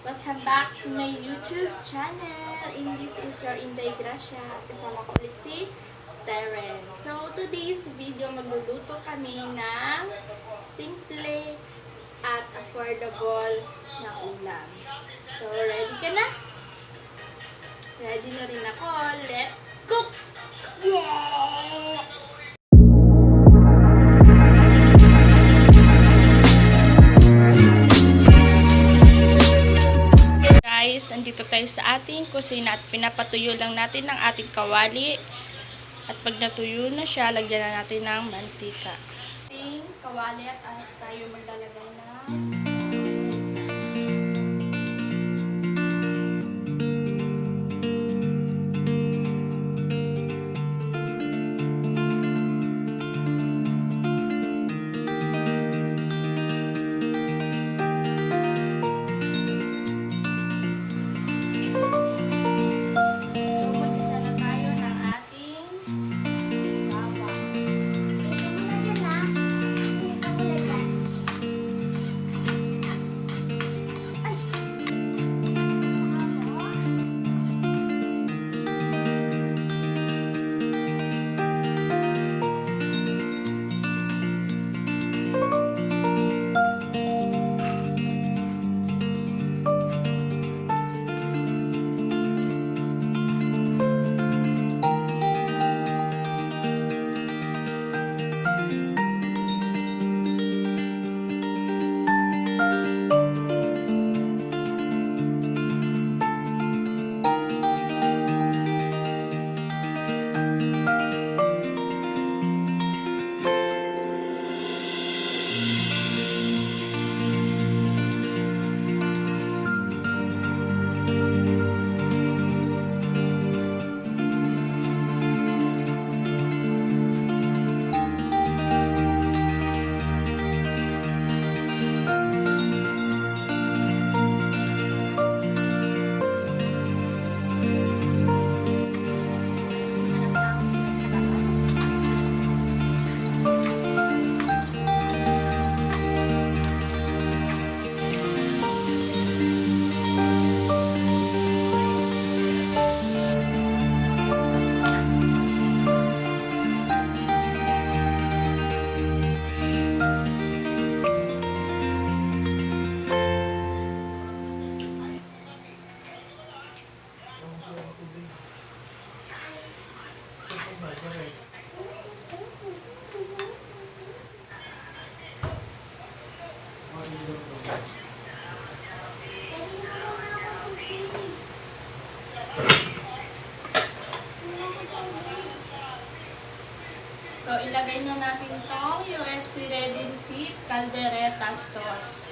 Welcome back to my YouTube channel. And this is your Inday Gracia. Kasama ko ulit si Terence. So, today's video, magluluto kami ng simple at affordable na ulam. So, ready ka na? Ready na rin ako. Let's cook! Yeah! Guys, andito tayo sa ating kusina at pinapatuyo lang natin ang ating kawali. At pag natuyo na siya, lagyan na natin ng mantika. Ating kawali at tayo maglalagay ng So, ilagay na natin itong UFC ready receipt caldereta sauce.